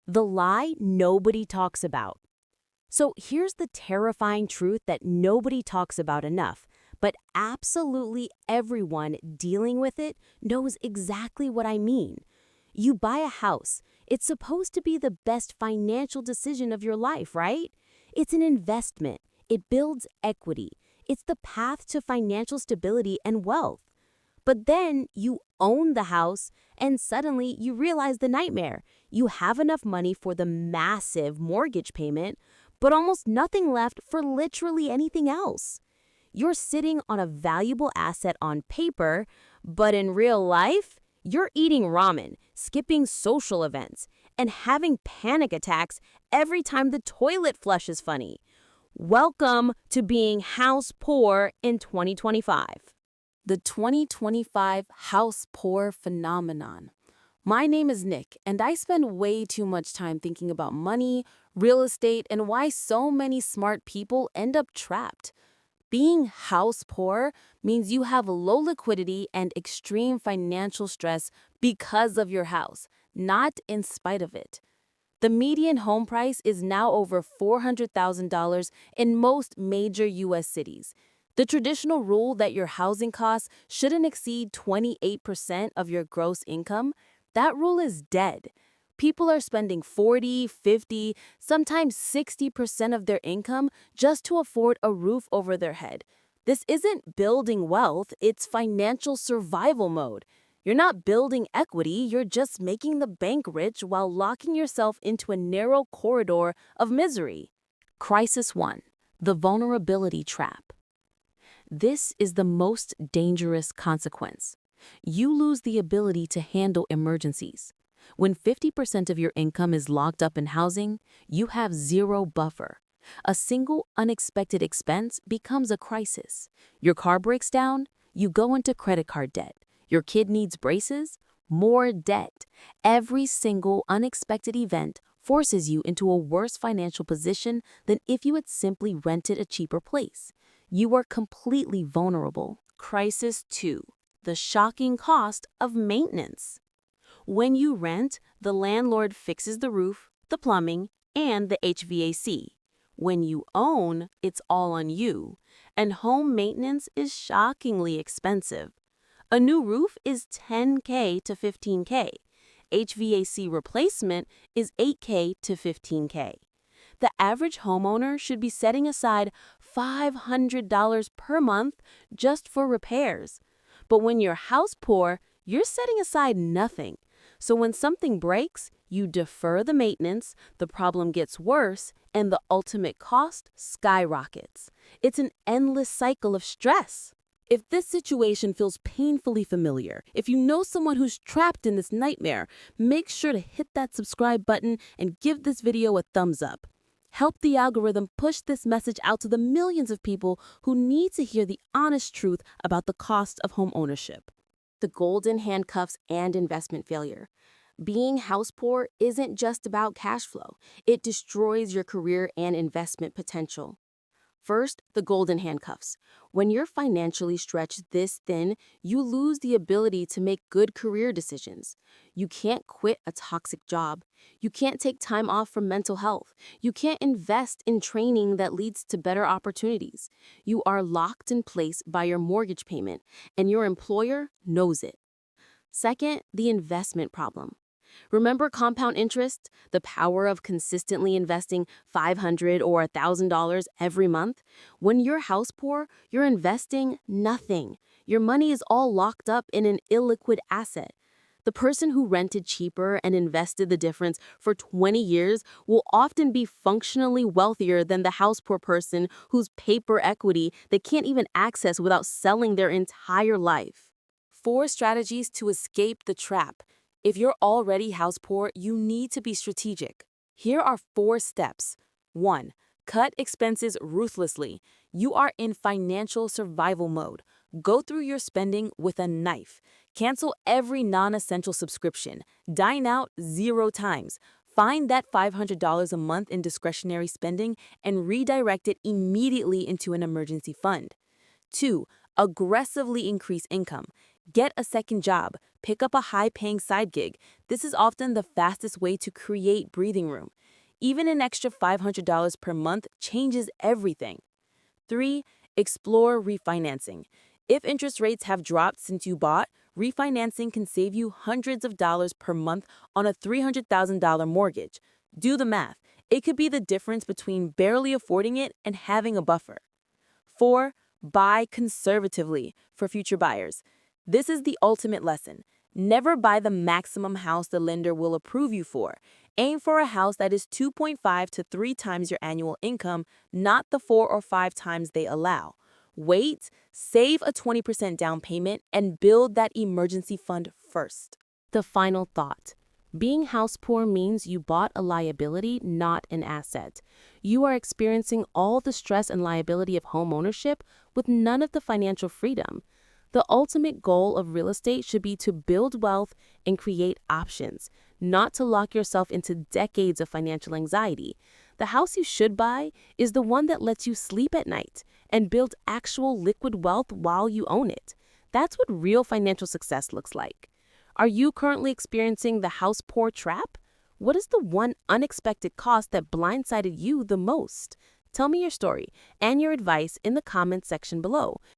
The lie nobody talks about. So here's the terrifying truth that nobody talks about enough, but absolutely everyone dealing with it knows exactly what I mean. You buy a house. It's supposed to be the best financial decision of your life, right? It's an investment. It builds equity. It's the path to financial stability and wealth. But then you own the house, and suddenly you realize the nightmare. You have enough money for the massive mortgage payment, but almost nothing left for literally anything else. You're sitting on a valuable asset on paper, but in real life, you're eating ramen, skipping social events, and having panic attacks every time the toilet flushes funny. Welcome to being house poor in 2025. The 2025 house poor phenomenon. My name is Nick, and I spend way too much time thinking about money, real estate, and why so many smart people end up trapped. Being house poor means you have low liquidity and extreme financial stress because of your house, not in spite of it. The median home price is now over $400,000 in most major U.S. cities. The traditional rule that your housing costs shouldn't exceed 28% of your gross income, that rule is dead. People are spending 40, 50, sometimes 60% of their income just to afford a roof over their head. This isn't building wealth, it's financial survival mode. You're not building equity, you're just making the bank rich while locking yourself into a narrow corridor of misery. Crisis 1. The vulnerability trap. This is the most dangerous consequence. You lose the ability to handle emergencies. When 50% of your income is locked up in housing, you have zero buffer. A single unexpected expense becomes a crisis. Your car breaks down, you go into credit card debt. Your kid needs braces? More debt. Every single unexpected event forces you into a worse financial position than if you had simply rented a cheaper place. You are completely vulnerable. Crisis 2. The shocking cost of maintenance. When you rent, the landlord fixes the roof, the plumbing, and the HVAC. When you own, it's all on you, and home maintenance is shockingly expensive. A new roof is $10K to $15K. HVAC replacement is $8K to $15K. The average homeowner should be setting aside $500 per month just for repairs. But when you're house poor, you're setting aside nothing. So when something breaks, you defer the maintenance, the problem gets worse, and the ultimate cost skyrockets. It's an endless cycle of stress. If this situation feels painfully familiar, if you know someone who's trapped in this nightmare, make sure to hit that subscribe button and give this video a thumbs up. Help the algorithm push this message out to the millions of people who need to hear the honest truth about the cost of home ownership. The golden handcuffs and investment failure. Being house poor isn't just about cash flow. It destroys your career and investment potential. First, the golden handcuffs. When you're financially stretched this thin, you lose the ability to make good career decisions. You can't quit a toxic job. You can't take time off from mental health. You can't invest in training that leads to better opportunities. You are locked in place by your mortgage payment, and your employer knows it. Second, the investment problem. Remember compound interest, the power of consistently investing $500 or $1,000 every month? When you're house poor, you're investing nothing. Your money is all locked up in an illiquid asset. The person who rented cheaper and invested the difference for 20 years will often be functionally wealthier than the house poor person whose paper equity they can't even access without selling their entire life. 4 strategies to escape the trap. If you're already house poor, you need to be strategic. Here are 4 steps. 1. Cut expenses ruthlessly. You are in financial survival mode. Go through your spending with a knife. Cancel every non-essential subscription. Dine out 0 times. Find that $500 a month in discretionary spending and redirect it immediately into an emergency fund. 2. Aggressively increase income. Get a second job, pick up a high-paying side gig. This is often the fastest way to create breathing room. Even an extra $500 per month changes everything. 3. Explore refinancing. If interest rates have dropped since you bought, refinancing can save you hundreds of dollars per month on a $300,000 mortgage. Do the math. It could be the difference between barely affording it and having a buffer. 4. Buy conservatively for future buyers. This is the ultimate lesson. Never buy the maximum house the lender will approve you for. Aim for a house that is 2.5 to 3 times your annual income, not the 4 or 5 times they allow. Wait, save a 20% down payment, and build that emergency fund first. The final thought. Being house poor means you bought a liability, not an asset. You are experiencing all the stress and liability of home ownership with none of the financial freedom. The ultimate goal of real estate should be to build wealth and create options, not to lock yourself into decades of financial anxiety. The house you should buy is the one that lets you sleep at night and build actual liquid wealth while you own it. That's what real financial success looks like. Are you currently experiencing the house poor trap? What is the one unexpected cost that blindsided you the most? Tell me your story and your advice in the comments section below.